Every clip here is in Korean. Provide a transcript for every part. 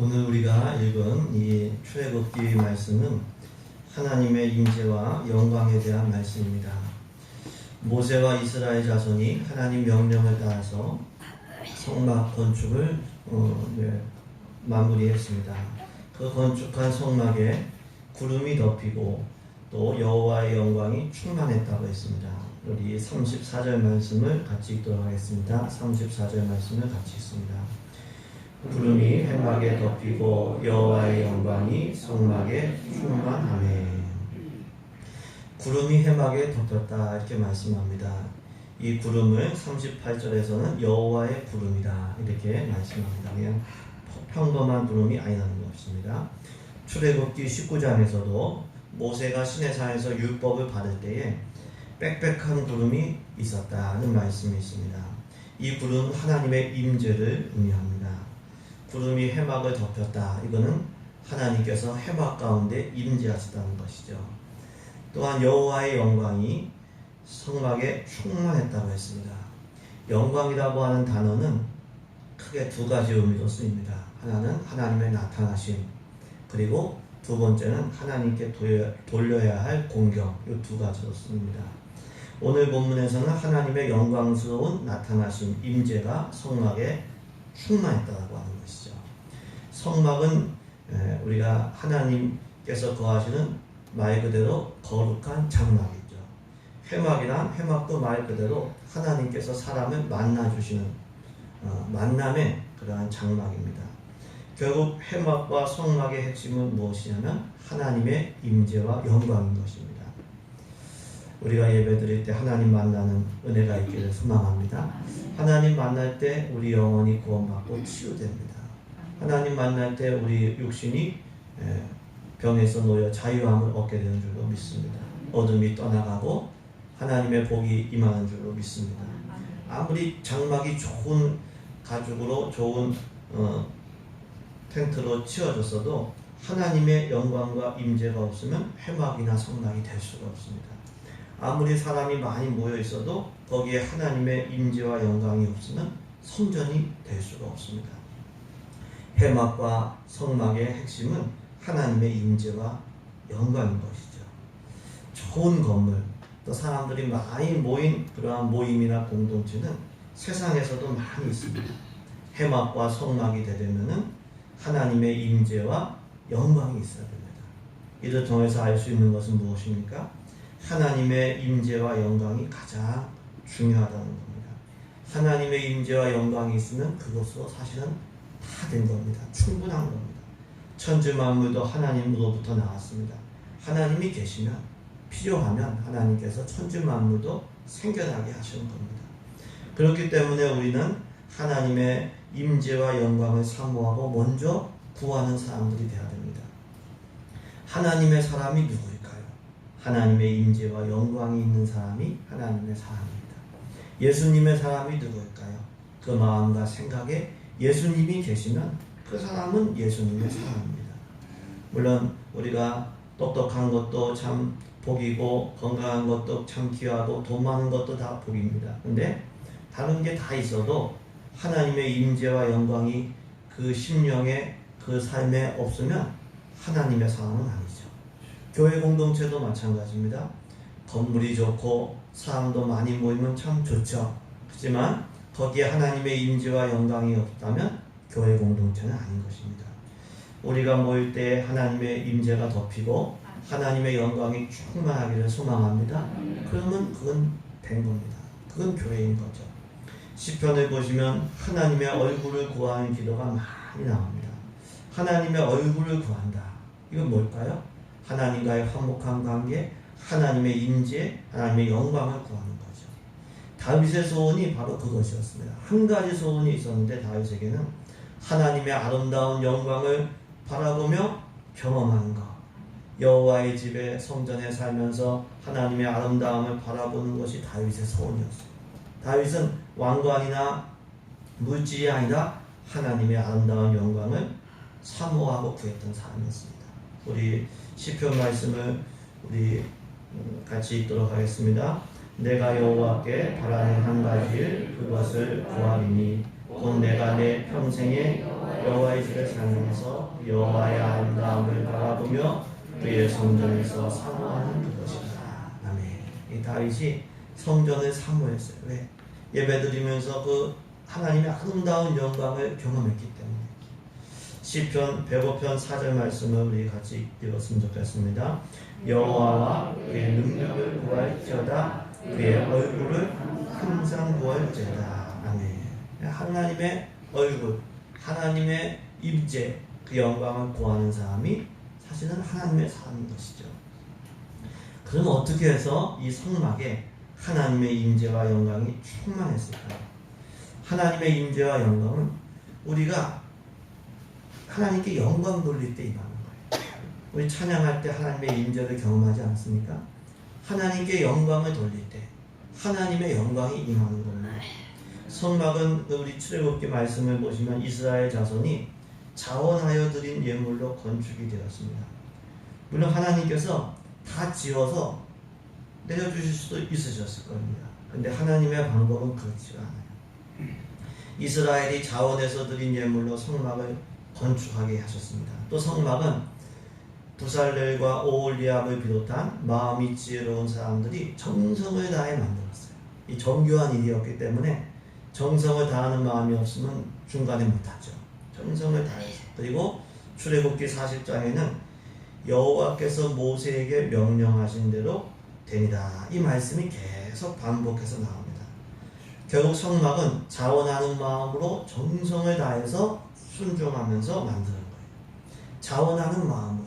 오늘 우리가 읽은 이 출애굽기 말씀은 하나님의 임재와 영광에 대한 말씀입니다. 모세와 이스라엘 자손이 하나님 명령을 따라서 성막 건축을 마무리했습니다. 그 건축한 성막에 구름이 덮이고 또 여호와의 영광이 충만했다고 했습니다. 우리 34절 말씀을 같이 읽도록 하겠습니다. 34절 말씀을 같이 읽습니다. 구름이 회막에 덮이고 여호와의 영광이 성막에 충만하매. 구름이 회막에 덮였다 이렇게 말씀합니다. 이 구름을 38절에서는 여호와의 구름이다 이렇게 말씀합니다. 그냥 평범한 구름이 아니라는 것입니다. 출애굽기 19장에서도 모세가 시내산에서 율법을 받을 때에 빽빽한 구름이 있었다는 말씀이 있습니다. 이 구름은 하나님의 임재를 의미합니다. 구름이 회막을 덮였다. 이거는 하나님께서 회막 가운데 임재하셨다는 것이죠. 또한 여호와의 영광이 성막에 충만했다고 했습니다. 영광이라고 하는 단어는 크게 두 가지 의미로 쓰입니다. 하나는 하나님의 나타나심, 그리고 두 번째는 하나님께 돌려야 할 공경, 이 두 가지로 씁니다. 오늘 본문에서는 하나님의 영광스러운 나타나심, 임재가 성막에 충만했다고 하는 것이죠. 성막은 우리가 하나님께서 거하시는 말 그대로 거룩한 장막이죠. 회막도 말 그대로 하나님께서 사람을 만나주시는 만남의 그러한 장막입니다. 결국 회막과 성막의 핵심은 무엇이냐면 하나님의 임재와 영광인 것입니다. 우리가 예배드릴 때 하나님 만나는 은혜가 있기를 소망합니다. 하나님 만날 때 우리 영혼이 구원받고 치유됩니다. 하나님 만날 때 우리 육신이 병에서 놓여 자유함을 얻게 되는 줄로 믿습니다. 어둠이 떠나가고 하나님의 복이 임하는 줄로 믿습니다. 아무리 장막이 좋은 가죽으로 좋은 텐트로 치워졌어도 하나님의 영광과 임재가 없으면 회막이나 성막이 될 수가 없습니다. 아무리 사람이 많이 모여 있어도 거기에 하나님의 임재와 영광이 없으면 성전이 될 수가 없습니다. 회막과 성막의 핵심은 하나님의 임재와 영광인 것이죠. 좋은 건물, 또 사람들이 많이 모인 그러한 모임이나 공동체는 세상에서도 많이 있습니다. 회막과 성막이 되려면은 하나님의 임재와 영광이 있어야 됩니다. 이를 통해서 알 수 있는 것은 무엇입니까? 하나님의 임재와 영광이 가장 중요하다는 겁니다. 하나님의 임재와 영광이 있으면 그것으로 사실은 다 된 겁니다. 충분한 겁니다. 천지 만물도 하나님으로부터 나왔습니다. 하나님이 계시면 필요하면 하나님께서 천지 만물도 생겨나게 하시는 겁니다. 그렇기 때문에 우리는 하나님의 임재와 영광을 사모하고 먼저 구하는 사람들이 되어야 됩니다. 하나님의 사람이 누구일까요? 하나님의 임재와 영광이 있는 사람이 하나님의 사람입니다. 예수님의 사람이 누구일까요? 그 마음과 생각에 예수님이 계시면 그 사람은 예수님의 사람입니다. 물론 우리가 똑똑한 것도 참 복이고 건강한 것도 참 귀하고 돈 많은 것도 다 복입니다. 근데 다른 게 다 있어도 하나님의 임재와 영광이 그 심령에 그 삶에 없으면 하나님의 사람은 아니죠. 교회 공동체도 마찬가지입니다. 건물이 좋고 사람도 많이 모이면 참 좋죠. 하지만 거기에 하나님의 임재와 영광이 없다면 교회 공동체는 아닌 것입니다. 우리가 모일 때 하나님의 임재가 덮이고 하나님의 영광이 충만하기를 소망합니다. 그러면 그건 된 겁니다. 그건 교회인 거죠. 시편을 보시면 하나님의 얼굴을 구하는 기도가 많이 나옵니다. 하나님의 얼굴을 구한다. 이건 뭘까요? 하나님과의 화목한 관계, 하나님의 임재, 하나님의 영광을 구하는 거죠. 다윗의 소원이 바로 그것이었습니다. 한 가지 소원이 있었는데 다윗에게는 하나님의 아름다운 영광을 바라보며 경험하는 것. 여호와의 집에 성전에 살면서 하나님의 아름다움을 바라보는 것이 다윗의 소원이었습니다. 다윗은 왕관이나 물질이 아니라 하나님의 아름다운 영광을 사모하고 구했던 사람이었습니다. 우리 시편 말씀을 우리 같이 읽도록 하겠습니다. 내가 여호와께 바라는 한 가지 일 그것을 구하리니 곧 내가 내 평생에 여호와의 집에 사냥해서 여호와의 아름다움을 바라보며 그의 성전에서 사모하는 그것이다. 아멘. 이 다윗이 성전을 사모했어요. 왜? 예배드리면서 그 하나님의 아름다운 영광을 경험했기 때문에. 시편 105편 4절 말씀을 우리 같이 읽었으면 좋겠습니다. 여호와와 그의 능력을 구할지어다 그의 얼굴을 항상 구할지어다. 아멘. 하나님의 얼굴, 하나님의 임재, 그 영광을 구하는 사람이 사실은 하나님의 사람인 것이죠. 그럼 어떻게 해서 이 성막에 하나님의 임재와 영광이 충만했을까요? 하나님의 임재와 영광은 우리가 하나님께 영광 돌릴 때 임하는 거예요. 우리 찬양할 때 하나님의 임재를 경험하지 않습니까? 하나님께 영광을 돌릴 때 하나님의 영광이 임하는 겁니다. 성막은 우리 출애굽기 말씀을 보시면 이스라엘 자손이 자원하여 드린 예물로 건축이 되었습니다. 물론 하나님께서 다 지어서 내려주실 수도 있으셨을 겁니다. 근데 하나님의 방법은 그렇지가 않아요. 이스라엘이 자원해서 드린 예물로 성막을 건축하게 하셨습니다. 또 성막은 부살렐과 오홀리압을 비롯한 마음이 지혜로운 사람들이 정성을 다해 만들었어요. 이 정교한 일이었기 때문에 정성을 다하는 마음이 없으면 중간에 못하죠. 정성을 다해서. 그리고 출애굽기 40장에는 여호와께서 모세에게 명령하신 대로 되니라. 이 말씀이 계속 반복해서 나옵니다. 결국 성막은 자원하는 마음으로 정성을 다해서 순종하면서 만드는 거예요. 자원하는 마음으로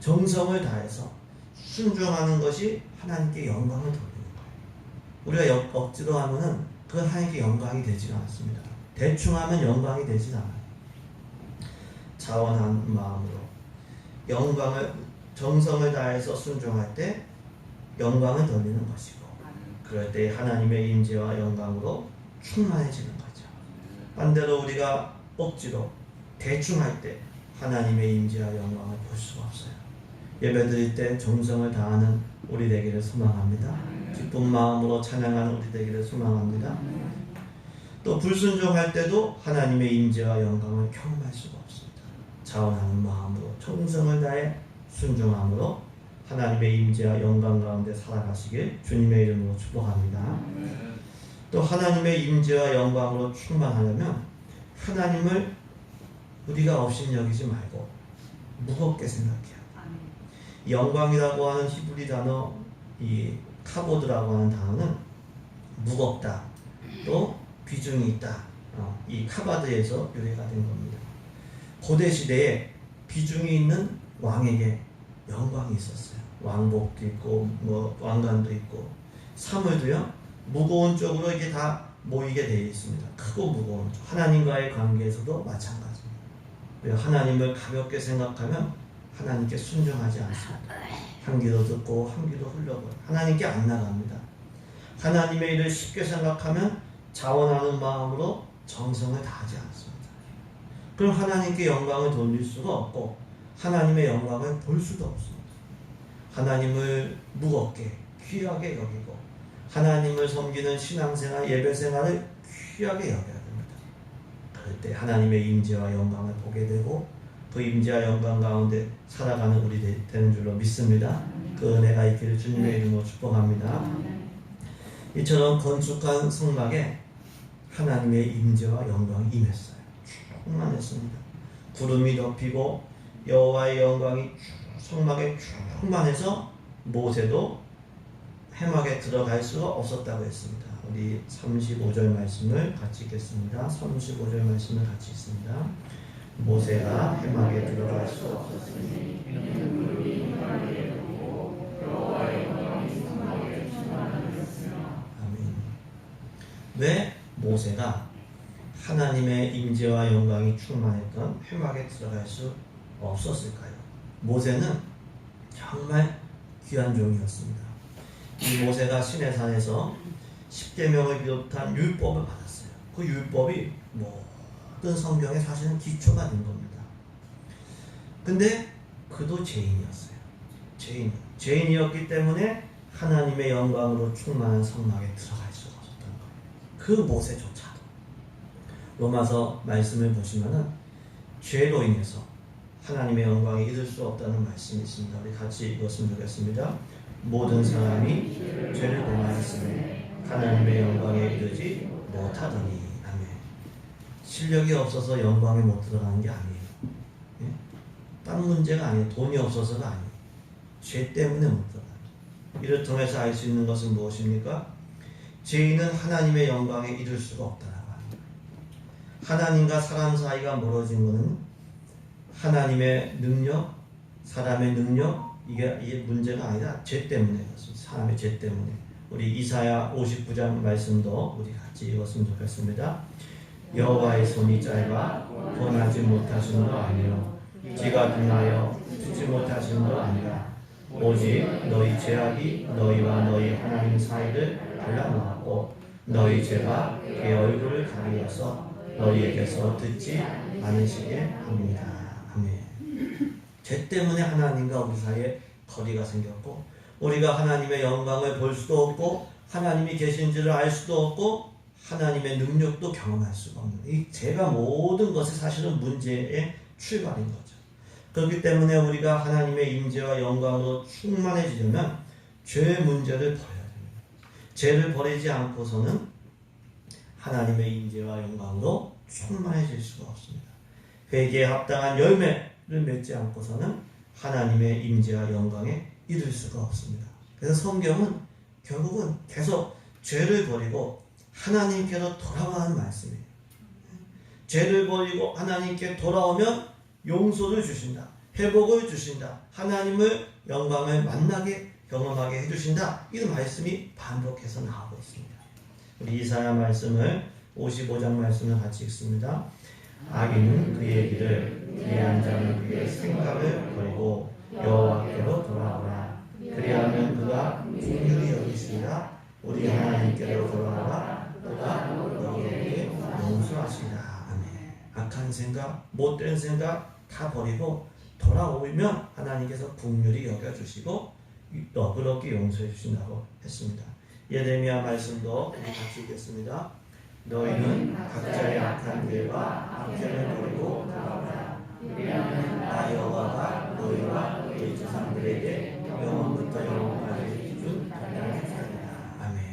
정성을 다해서 순종하는 것이 하나님께 영광을 돌리는 거예요. 우리가 억지로 하면은 그 하나님께 영광이 되지가 않습니다. 대충 하면 영광이 되지 않아요. 자원한 마음으로 영광을 정성을 다해서 순종할 때 영광을 돌리는 것이고, 그럴 때 하나님의 임재와 영광으로 충만해지는 거죠. 반대로 우리가 억지로 대충 할 때 하나님의 임재와 영광을 볼 수가 없어요. 예배드릴 때 정성을 다하는 우리 되기를 소망합니다. 기쁜 마음으로 찬양하는 우리 되기를 소망합니다. 또 불순종할 때도 하나님의 임재와 영광을 경험할 수가 없습니다. 자원하는 마음으로 정성을 다해 순종함으로 하나님의 임재와 영광 가운데 살아가시길 주님의 이름으로 축복합니다. 또 하나님의 임재와 영광으로 충만하려면 하나님을 우리가 업신여기지 말고 무겁게 생각해야 돼요. 영광이라고 하는 히브리 단어, 이 카보드라고 하는 단어는 무겁다, 또 비중이 있다. 이 카바드에서 유래가 된 겁니다. 고대 시대에 비중이 있는 왕에게 영광이 있었어요. 왕복도 있고 왕관도 있고 사물도요 무거운 쪽으로 이게 다 모이게 되어 있습니다. 크고 무거운 쪽. 하나님과의 관계에서도 마찬가지입니다. 하나님을 가볍게 생각하면 하나님께 순종하지 않습니다. 한 귀로 듣고 한 귀로 흘려버려요. 하나님께 안 나갑니다. 하나님의 일을 쉽게 생각하면 자원하는 마음으로 정성을 다하지 않습니다. 그럼 하나님께 영광을 돌릴 수가 없고 하나님의 영광을 볼 수도 없습니다. 하나님을 무겁게 귀하게 여기고 하나님을 섬기는 신앙생활, 예배생활을 귀하게 여겨야 됩니다. 그럴 때 하나님의 임재와 영광을 보게 되고 그 임재와 영광 가운데 살아가는 우리 되는 줄로 믿습니다. 그 은혜가 있기를 주님의 이름으로 축복합니다. 이처럼 건축한 성막에 하나님의 임재와 영광이 임했어요. 충만했습니다. 구름이 덮이고 여호와의 영광이 성막에 충만해서 모세도 회막에 들어갈 수가 없었다고 했습니다. 우리 35절 말씀을 같이 읽겠습니다. 35절 말씀을 같이 읽습니다. 모세가 회막에 들어갈 수 없었으니 아멘. 왜 모세가 하나님의 임재와 영광이 충만했던 회막에 들어갈 수 없었을까요? 모세는 정말 귀한 종이었습니다. 이 모세가 시내산에서 십계명을 비롯한 율법을 받았어요. 그 율법이 모든 성경의 사실은 기초가 된 겁니다. 근데 그도 죄인이었어요. 죄인이었기 때문에 하나님의 영광으로 충만한 성막에 들어갈 수가 없었던 거예요. 그 모세조차도. 로마서 말씀을 보시면은 죄로 인해서 하나님의 영광에 이를 수 없다는 말씀이 있습니다. 우리 같이 읽었으면 좋겠습니다. 모든 사람이 죄를 범하였으니 하나님의 영광에 이르지 못하더니. 아멘. 실력이 없어서 영광에 못 들어가는 게 아니에요. 예? 다른 문제가 아니에요. 돈이 없어서가 아니에요. 죄 때문에 못 들어가요. 이를 통해서 알 수 있는 것은 무엇입니까? 죄인은 하나님의 영광에 이를 수가 없다라고 합니다. 하나님과 사람 사이가 멀어진 것은 하나님의 능력, 사람의 능력, 이게 문제가 아니라 죄 때문에 그렇습니다. 사람의 죄 때문에. 우리 이사야 59장 말씀도 우리 같이 읽었으면 좋겠습니다. 여호와의 손이 짧아 권하지 못하신 도 아니요 지가 등하여 듣지 못하신 도 아니라 오직 너희 죄악이 너희와 너희 하나님 사이를 갈라놓았고 너희 죄가 그의 얼굴을 가리어서 너희에게서 듣지 않으시게 합니다. 아멘. 죄 때문에 하나님과 우리 사이에 거리가 생겼고 우리가 하나님의 영광을 볼 수도 없고 하나님이 계신지를 알 수도 없고 하나님의 능력도 경험할 수가 없는 이 죄가 모든 것이 사실은 문제의 출발인 거죠. 그렇기 때문에 우리가 하나님의 임재와 영광으로 충만해지려면 죄의 문제를 버려야 됩니다. 죄를 버리지 않고서는 하나님의 임재와 영광으로 충만해질 수가 없습니다. 회개에 합당한 열매를 맺지 않고서는 하나님의 임재와 영광에 이룰 수가 없습니다. 그래서 성경은 결국은 계속 죄를 버리고 하나님께로 돌아가는 말씀이에요. 죄를 버리고 하나님께 돌아오면 용서를 주신다. 회복을 주신다. 하나님을 영광을 만나게 경험하게 해주신다. 이런 말씀이 반복해서 나오고 있습니다. 우리 이사야 말씀을 55장 말씀을 같이 읽습니다. 악인은 그의 길을 불의한 자는 그의 생각을 버리고 여호와께로 돌아오라. 그리하면 그가 긍휼히 여기시리라. 우리 하나님께로 돌아오라. 그가 너희에게 용서하시리라. 아멘. 악한 생각, 못된 생각 다 버리고 돌아오면 하나님께서 긍휼히 여겨주시고 너그럽게 용서해 주신다고 했습니다. 예레미야 말씀도 우리 같이 읽겠습니다. 너희는 각자의 악한 길과 악행을 버리고 돌아오라. 그리하면 나 여호와가 너희와 너희 조상들에게 영원부터 영원까지 준 단량의 사이다. 아멘.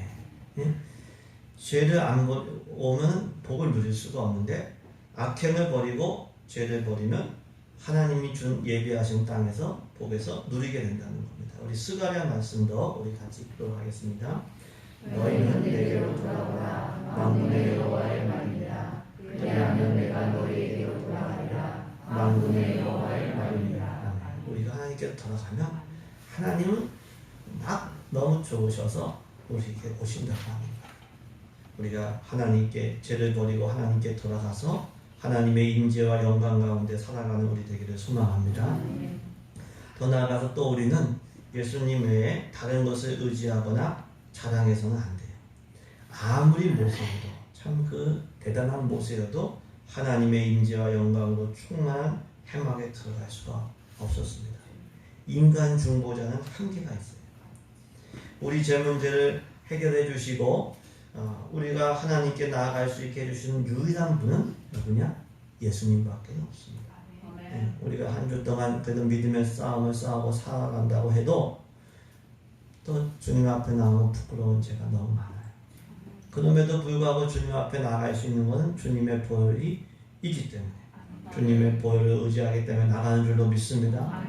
예? 죄를 안 오면 복을 누릴 수가 없는데 악행을 버리고 죄를 버리면 하나님이 준 예비하신 땅에서 복에서 누리게 된다는 겁니다. 우리 스가랴 말씀도 우리 같이 읽도록 하겠습니다. 너희는 내게로 돌아오라. 만군의 여호와의 말이니라. 그리하면 내가 너희에게로 돌아가리라. 만군의 여호와의 말이니라. 우리가 하나님께 돌아가면 하나님은 막 너무 좋으셔서 우리에게 오신다고 합니다. 우리가 하나님께 죄를 버리고 하나님께 돌아가서 하나님의 임재와 영광 가운데 살아가는 우리 되기를 소망합니다. 더 나아가서 또 우리는 예수님 외에 다른 것을 의지하거나 자랑해서는 안 돼요. 아무리 모세여도 참 그 대단한 모세여도 하나님의 임재와 영광으로 충만한 해막에 들어갈 수가 없었습니다. 인간 중보자는 한계가 있어요. 우리 죄 문제를 해결해 주시고 우리가 하나님께 나아갈 수 있게 해주시는 유일한 분은 누구냐? 예수님밖에 없습니다. 네, 우리가 한 주 동안 그래도 믿음의 싸움을 싸우고 살아간다고 해도 또 주님 앞에 나오면 부끄러운 죄가 너무 많아요. 그럼에도 불구하고 주님 앞에 나갈 수 있는 것은 주님의 보혈이 있기 때문에 주님의 보혈을 의지하기 때문에 나가는 줄로 믿습니다.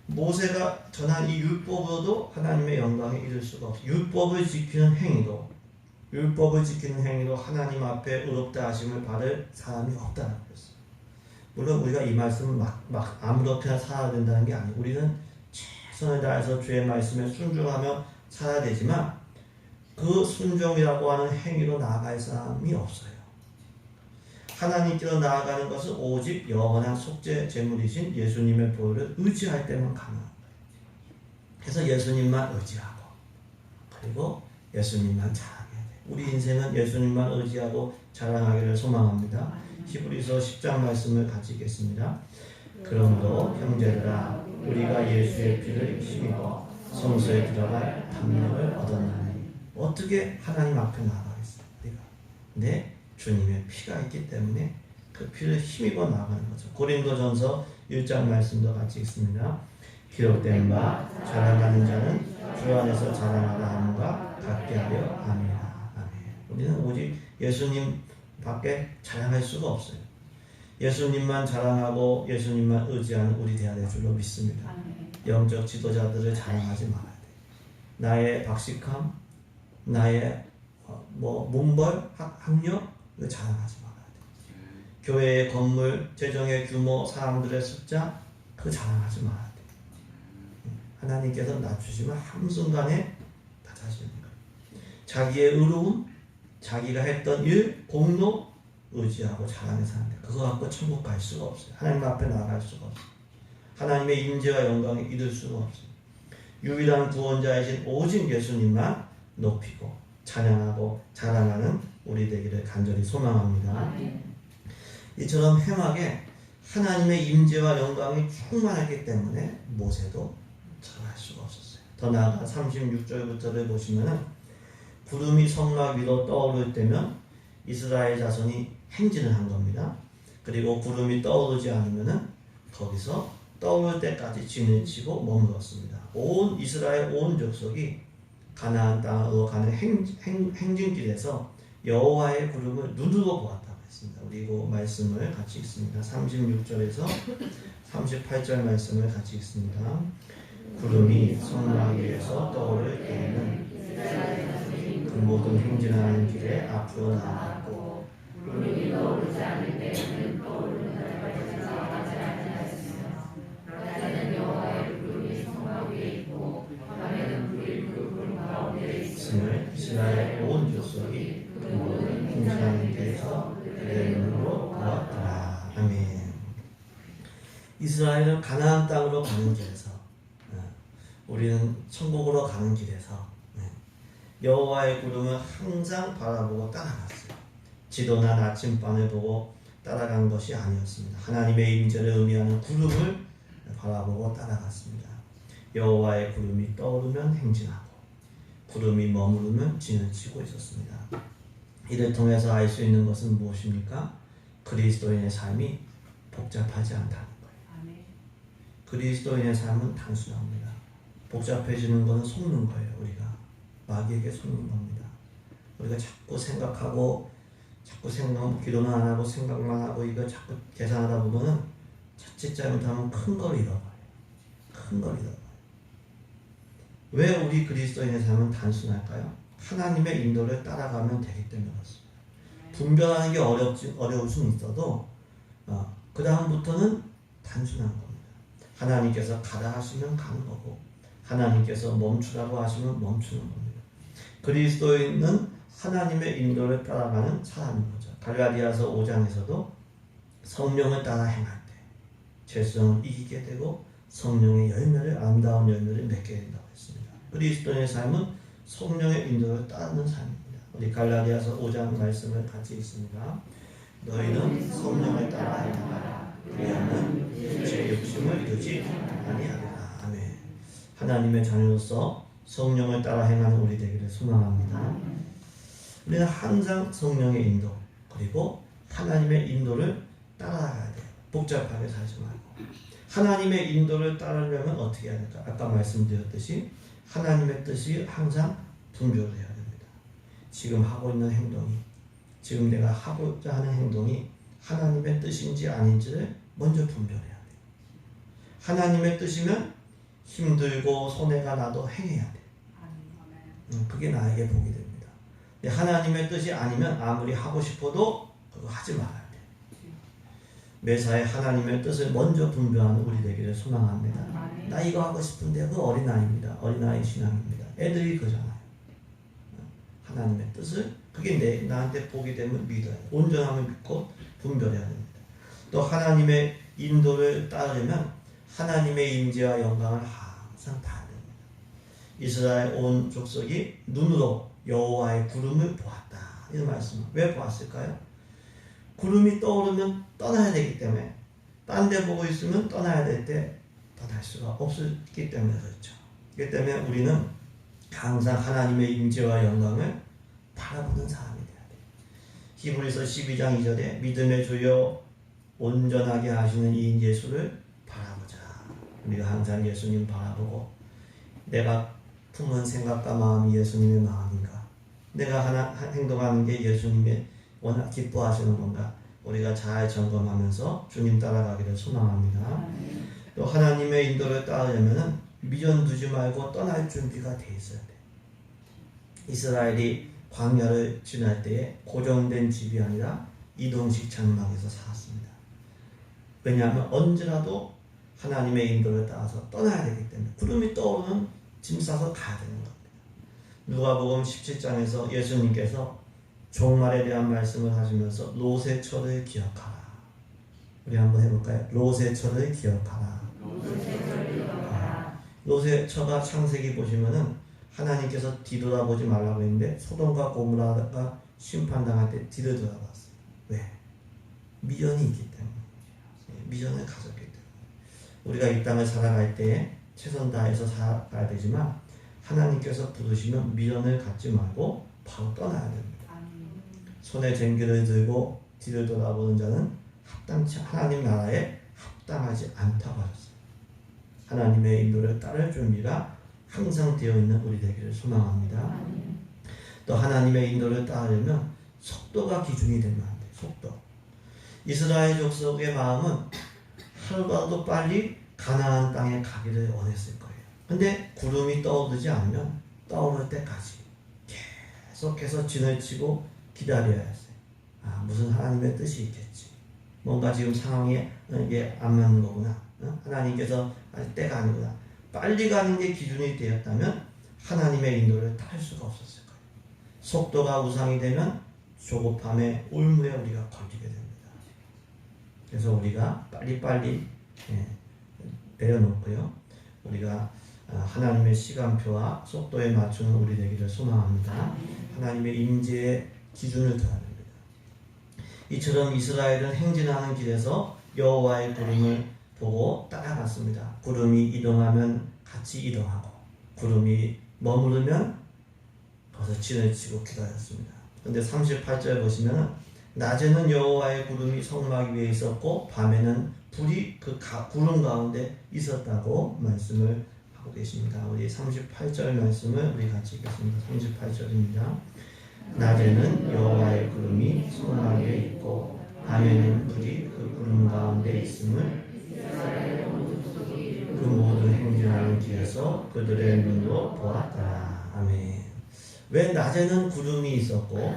모세가 전한 이 율법으로도 하나님의 영광에 이를 수가 없어요. 율법을 지키는 행위로 하나님 앞에 의롭다 하심을 받을 사람이 없다는 것이었어요. 물론 우리가 이 말씀을 막 아무렇게나 살아야 된다는 게 아니고 우리는 최선을 다해서 주의 말씀에 순종하며 살아야 되지만 그 순종이라고 하는 행위로 나아갈 사람이 없어요. 하나님께로 나아가는 것은 오직 영원한 속죄 제물이신 예수님의 보혈을 의지할 때만 가능합니다. 그래서 예수님만 의지하고 그리고 예수님만 자랑해야 돼요. 우리 인생은 예수님만 의지하고 자랑하기를 소망합니다. 히브리서 10장 말씀을 같이 읽겠습니다. 그러므로 형제들아 우리가 예수의 피를 힘입어 성소에 들어갈 담력을 얻었나니 어떻게 하나님 앞에 나아가겠어요? 우리가. 네, 주님의 피가 있기 때문에 그 피를 힘입어 나가는 거죠. 고린도전서 1장 말씀도 같이 읽습니다. 기록된 바 자랑하는 자는 주 안에서 자랑하라 함과 같게 하려 함이라. 아멘. 우리는 오직 예수님 밖에 자랑할 수가 없어요. 예수님만 자랑하고 예수님만 의지하는 우리 되어야 될 줄로 믿습니다. 영적 지도자들을 자랑하지 말아야 돼. 나의 박식함, 나의 문벌, 학력 이거 자랑하지 말아야 돼. 교회의 건물, 재정의 규모, 사람들의 숫자 그거 자랑하지 말아야 돼. 하나님께서 낮추시면 한순간에 낮아지는 거예요. 자기의 의로움, 자기가 했던 일, 공로 의지하고 자랑해서 하는데 그거 갖고 천국 갈 수가 없어요. 하나님 앞에 나아갈 수가 없어요. 하나님의 임재와 영광에 이룰 수가 없어요. 유일한 구원자이신 오직 예수님만 높이고 찬양하고 자랑하는 우리 되기를 간절히 소망합니다. 이처럼 회막에 하나님의 임재와 영광이 충만했기 때문에 모세도 자랑할 수가 없었어요. 더 나아가 36절부터를 보시면은 구름이 성막 위로 떠오를 때면 이스라엘 자손이 행진을 한 겁니다. 그리고 구름이 떠오르지 않으면은 거기서 떠오를 때까지 진을 치고 머물렀습니다. 온 이스라엘 온 족속이 가나안 땅으로 가는 행진길에서 여호와의 구름을 눈으로 보았다고 했습니다. 우리 그 말씀을 같이 읽습니다. 36절에서 38절 말씀을 같이 읽습니다. 구름이 성막 위에서 떠오를 때에는 그 모든 행진하는 길에 앞으로 나갔고 구름이 떠오르지 않을 때에는 떠오르는 날까지 나가지 아니하였으며 낮에는 여호와의 구름이 성막 위에 있고 밤에는 불이 그 구름 가운데 있음을 이스라엘 온 족속이 그 모든 행진하는 길에서 그의 눈으로 보았더라. 아멘. 이스라엘은 가나안 땅으로 가는 길에서 우리는 천국으로 가는 길에서 여호와의 구름을 항상 바라보고 따라갔어요. 지도나 나침반을 보고 따라간 것이 아니었습니다. 하나님의 임재를 의미하는 구름을 바라보고 따라갔습니다. 여호와의 구름이 떠오르면 행진하고 구름이 머무르면 진을 치고 있었습니다. 이를 통해서 알 수 있는 것은 무엇입니까? 그리스도인의 삶이 복잡하지 않다는 거예요. 그리스도인의 삶은 단순합니다. 복잡해지는 것은 속는 거예요. 우리가 마귀에게 속는 겁니다. 우리가 자꾸 생각하고 기도는 안 하고 생각만 하고 이거 자꾸 계산하다 보면은 자칫 잘못하면 큰 걸 잃어버려요. 큰 걸 잃어버려요. 왜 우리 그리스도인의 삶은 단순할까요? 하나님의 인도를 따라가면 되기 때문에 그렇습니다. 분별하는 게 어려울 수는 있어도 그 다음부터는 단순한 겁니다. 하나님께서 가라 하시면 가는 거고 하나님께서 멈추라고 하시면 멈추는 겁니다. 그리스도인은 하나님의 인도를 따라가는 사람인 거죠. 갈라디아서 5장에서도 성령을 따라 행할 때 죄성을 이기게 되고 성령의 열매를 아름다운 열매를 맺게 된다고 했습니다. 그리스도인의 삶은 성령의 인도를 따르는 삶입니다. 우리 갈라디아서 5장 말씀을 같이 읽습니다. 너희는 성령을 따라 행하라. 그리하면 육체의 욕심을 이루지 아니하리라. 아멘. 하나님의 자녀로서 성령을 따라 행하는 우리 되기를 소망합니다. 우리는 항상 성령의 인도 그리고 하나님의 인도를 따라가야 돼요. 복잡하게 살지 말고 하나님의 인도를 따르려면 어떻게 해야 될까? 아까 말씀드렸듯이 하나님의 뜻이 항상 분별을 해야 됩니다. 지금 하고 있는 행동이 지금 내가 하고자 하는 행동이 하나님의 뜻인지 아닌지를 먼저 분별해야 돼요. 하나님의 뜻이면 힘들고 손해가 나도 행해야 돼. 그게 나에게 복이 됩니다. 근데 하나님의 뜻이 아니면 아무리 하고 싶어도 그거 하지 말아야 돼. 매사에 하나님의 뜻을 먼저 분별하는 우리 되기를 소망합니다. 나 이거 하고 싶은데 그 어린아이입니다. 어린아이 신앙입니다. 애들이 그러잖아요. 하나님의 뜻을 그게 나한테 복이 되면 믿어야 돼. 온전함을 믿고 분별해야 됩니다. 또 하나님의 인도를 따르려면 하나님의 임재와 영광을 항상 봐야 됩니다. 이스라엘 온 족속이 눈으로 여호와의 구름을 보았다. 이런 말씀. 왜 보았을까요? 구름이 떠오르면 떠나야 되기 때문에 딴 데 보고 있으면 떠나야 될 때 떠날 수가 없기 때문에 그렇죠. 그렇기 때문에 우리는 항상 하나님의 임재와 영광을 바라보는 사람이 돼야 돼요. 히브리서 12장 2절에 믿음의 주요 온전하게 하시는 이 예수를 바라보자. 우리가 항상 예수님 바라보고 내가 품은 생각과 마음이 예수님의 마음인가? 내가 행동하는 게 예수님의 워낙 기뻐하시는 건가? 우리가 잘 점검하면서 주님 따라가기를 소망합니다. 또 하나님의 인도를 따르려면 미련 두지 말고 떠날 준비가 돼 있어야 돼. 이스라엘이 광야를 지날 때에 고정된 집이 아니라 이동식 장막에서 살았습니다. 왜냐하면 언제라도 하나님의 인도를 따라서 떠나야 되기 때문에 구름이 떠오르면 짐 싸서 가야 되는 겁니다. 누가복음 17장에서 예수님께서 종말에 대한 말씀을 하시면서 롯의 처를 기억하라. 우리 한번 해볼까요? 롯의 처를 기억하라. 롯의 처가 창세기 보시면은 하나님께서 뒤돌아보지 말라고 했는데 소돔과 고모라가 심판당할 때 뒤를 돌아봤어요. 왜? 미련이 있기 때문에. 미련을 가졌기 때문에. 우리가 이 땅을 살아갈 때 최선 다해서 살아가야 되지만 하나님께서 부르시면 미련을 갖지 말고 바로 떠나야 됩니다. 손에 쟁기를 들고 뒤를 돌아보는 자는 합당치 하나님 나라에 합당하지 않다고 하셨어요. 하나님의 인도를 따를 준비가 항상 되어 있는 우리 되기를 소망합니다. 또 하나님의 인도를 따르려면 속도가 기준이 되면 안 돼요. 속도. 이스라엘 족속의 마음은 하루라도 빨리 가나안 땅에 가기를 원했을 거예요. 근데 구름이 떠오르지 않으면 떠오를 때까지 계속해서 진을 치고 기다려야 했어요. 무슨 하나님의 뜻이 있겠지. 뭔가 지금 상황이 이게 안 맞는 거구나. 하나님께서 아직 때가 아니구나. 빨리 가는 게 기준이 되었다면 하나님의 인도를 따를 수가 없었을 거예요. 속도가 우상이 되면 조급함에 올무에 우리가 걸리게 됩니다. 그래서 우리가 빨리빨리 내려놓고요. 우리가 하나님의 시간표와 속도에 맞추는 우리 되기를 소망합니다. 하나님의 임재의 기준을 둬야 됩니다. 이처럼 이스라엘은 행진하는 길에서 여호와의 구름을 보고 따라갔습니다. 구름이 이동하면 같이 이동하고 구름이 머무르면 거기서 진을 치고 기다렸습니다. 그런데 38절 보시면 낮에는 여호와의 구름이 성막 위에 있었고 밤에는 불이 그 구름 가운데 있었다고 말씀을 하고 계십니다. 우리 38절 말씀을 우리 같이 읽겠습니다. 38절입니다. 낮에는 여호와의 구름이 성막 위에 있고 밤에는 불이 그 구름 가운데 있음을 그 모든 행진하는 길에서 그들의 눈으로 보았다. 아멘. 왜 낮에는 구름이 있었고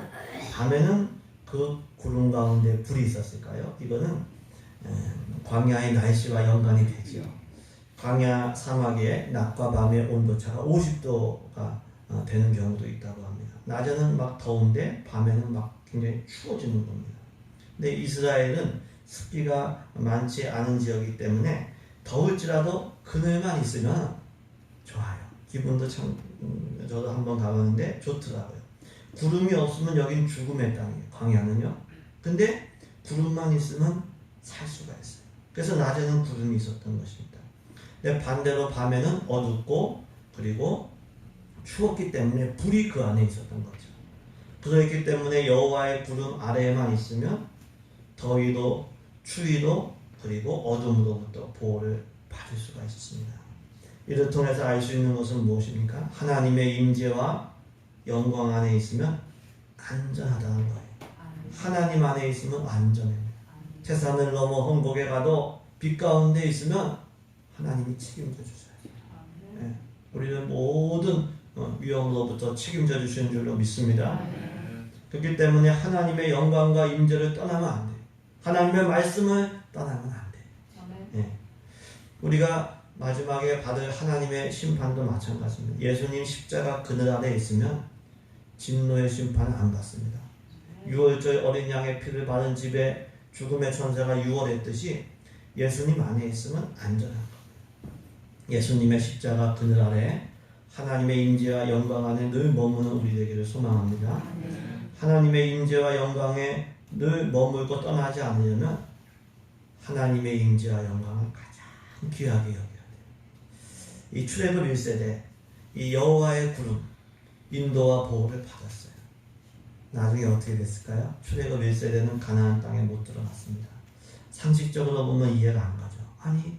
밤에는 그 구름 가운데 불이 있었을까요? 이거는 광야의 날씨와 연관이 되죠. 광야 사막의 낮과 밤의 온도차가 50도가 되는 경우도 있다고 합니다. 낮에는 막 더운데 밤에는 막 굉장히 추워지는 겁니다. 근데 이스라엘은 습기가 많지 않은 지역이기 때문에 더울지라도 그늘만 있으면 좋아요. 기분도 참 저도 한번 가봤는데 좋더라고요. 구름이 없으면 여긴 죽음의 땅이에요. 광야는요. 근데 구름만 있으면 살 수가 있어요. 그래서 낮에는 구름이 있었던 것입니다. 근데 반대로 밤에는 어둡고 그리고 추웠기 때문에 불이 그 안에 있었던 거죠. 그렇기 때문에 여호와의 구름 아래에만 있으면 더위도 추위도 그리고 어둠으로부터 보호를 받을 수가 있습니다. 이를 통해서 알 수 있는 것은 무엇입니까? 하나님의 임재와 영광 안에 있으면 안전하다는 거예요. 하나님 안에 있으면 안전해요. 태산을 넘어 홍곡에 가도 빛 가운데 있으면 하나님이 책임져 주셔요. 네. 우리는 모든 위험으로부터 책임져 주시는 줄로 믿습니다. 그렇기 때문에 하나님의 영광과 임재를 떠나면 안 돼요. 하나님의 말씀을 떠나면 안 돼요. 네. 우리가 마지막에 받을 하나님의 심판도 마찬가지입니다. 예수님 십자가 그늘 아래 있으면 진노의 심판을 안 받습니다. 유월절 어린 양의 피를 바른 집에 죽음의 천사가 유월했듯이 예수님 안에 있으면 안전한 겁니다. 예수님의 십자가 그늘 아래 하나님의 임재와 영광 안에 늘 머무는 우리 되기를 소망합니다. 하나님의 임재와 영광에 늘 머물고 떠나지 않으려면 하나님의 임재와 영광을 가장 귀하게 여겨야 돼요. 이 출애굽 1세대 이 여호와의 구름 인도와 보호를 받았어요. 나중에 어떻게 됐을까요? 출애굽 1세대는 가나안 땅에 못 들어갔습니다. 상식적으로 보면 이해가 안 가죠. 아니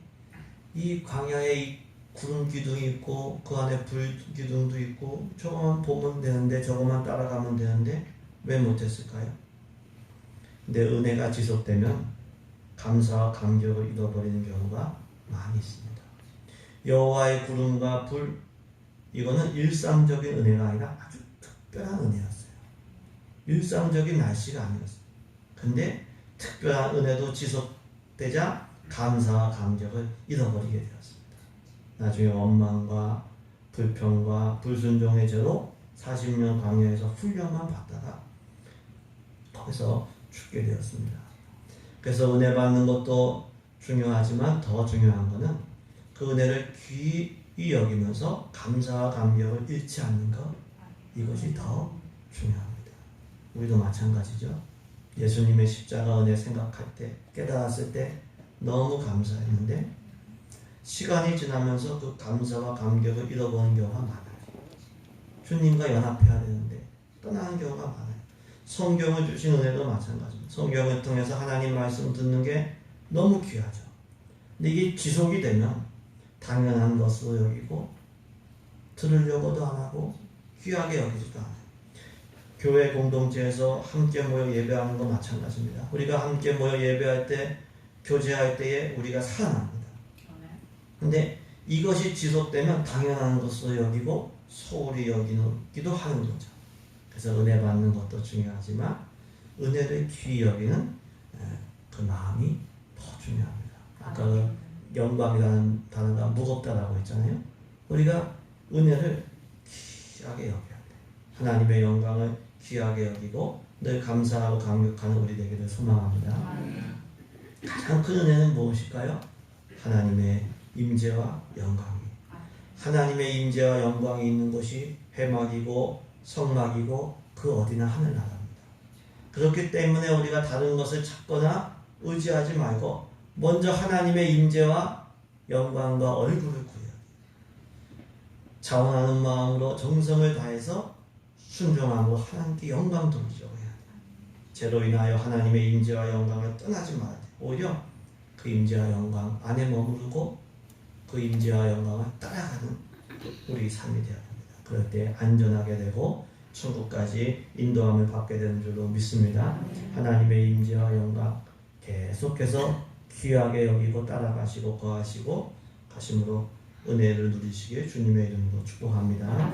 이 광야에 이 구름 기둥이 있고 그 안에 불 기둥도 있고 저거만 보면 되는데 저거만 따라가면 되는데 왜 못했을까요? 근데 은혜가 지속되면 감사와 감격을 잃어버리는 경우가 많이 있습니다. 여호와의 구름과 불, 이거는 일상적인 은혜가 아니라 아주 특별한 은혜였어요. 일상적인 날씨가 아니었어요. 근데 특별한 은혜도 지속되자 감사와 감격을 잃어버리게 되었습니다. 나중에 원망과 불평과 불순종의 죄로 40년 광야에서 훈련만 받다가 거기서 죽게 되었습니다. 그래서 은혜 받는 것도 중요하지만 더 중요한 것은 그 은혜를 귀히 여기면서 감사와 감격을 잃지 않는 것, 이것이 더 중요합니다. 우리도 마찬가지죠. 예수님의 십자가 은혜 생각할 때, 깨달았을 때 너무 감사했는데 시간이 지나면서 그 감사와 감격을 잃어버리는 경우가 많아요. 주님과 연합해야 되는데 떠나는 경우가 많아요. 성경을 주신 은혜도 마찬가지입니다. 성경을 통해서 하나님 말씀 듣는 게 너무 귀하죠. 근데 이게 지속이 되면 당연한 것으로 여기고 들으려고도 안 하고 귀하게 여기지도 않아요. 교회 공동체에서 함께 모여 예배하는 거 마찬가지입니다. 우리가 함께 모여 예배할 때, 교제할 때에 우리가 살아납니다. 근데 이것이 지속되면 당연한 것으로 여기고 소홀히 여기기도 하는 거죠. 그래서 은혜 받는 것도 중요하지만 은혜를 귀히 여기는 그 마음이 더 중요합니다. 아까 영광이라는 단어가 무겁다라고 했잖아요. 우리가 은혜를 귀하게 여겨야 돼. 하나님의 영광을 귀하게 여기고 늘 감사하고 감격하는 우리 되기를 소망합니다. 가장 큰 은혜는 무엇일까요? 하나님의 임재와 영광이. 하나님의 임재와 영광이 있는 곳이 회막이고 성막이고 그 어디나 하늘나라입니다. 그렇기 때문에 우리가 다른 것을 찾거나 의지하지 말고 먼저 하나님의 임재와 영광과 얼굴을 구해야 돼요. 자원하는 마음으로 정성을 다해서 순종함으로 하나님께 영광 돌리려고 해야 돼요. 죄로 인하여 하나님의 임재와 영광을 떠나지 말아야 돼요. 오히려 그 임재와 영광 안에 머무르고 그 임재와 영광을 따라가는 우리 삶이 되어야 됩니다. 그럴 때 안전하게 되고 천국까지 인도함을 받게 되는 줄로 믿습니다. 하나님의 임재와 영광 계속해서 귀하게 여기고 따라가시고 거하시고 가심으로 은혜를 누리시길 주님의 이름으로 축복합니다.